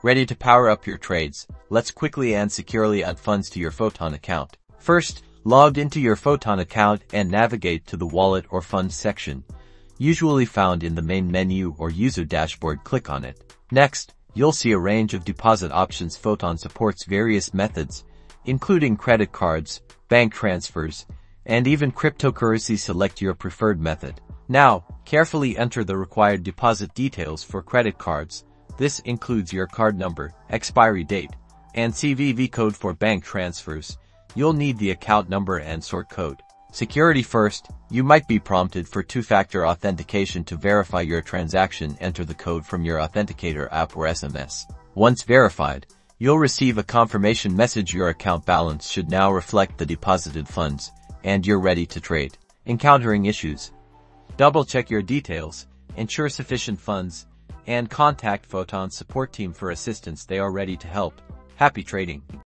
Ready to power up your trades? Let's quickly and securely add funds to your Photon account. First, log into your Photon account and navigate to the Wallet or Funds section, usually found in the main menu or user dashboard. Click on it. Next, you'll see a range of deposit options. Photon supports various methods, including credit cards, bank transfers, and even cryptocurrency. Select your preferred method. Now, carefully enter the required deposit details for credit cards. This includes your card number, expiry date, and CVV code. For bank transfers, you'll need the account number and sort code. Security first, you might be prompted for two-factor authentication to verify your transaction. Enter the code from your authenticator app or SMS. Once verified, you'll receive a confirmation message. Your account balance should now reflect the deposited funds, and you're ready to trade. Encountering issues? Double-check your details, ensure sufficient funds, and contact Photon's support team for assistance. They are ready to help. Happy trading!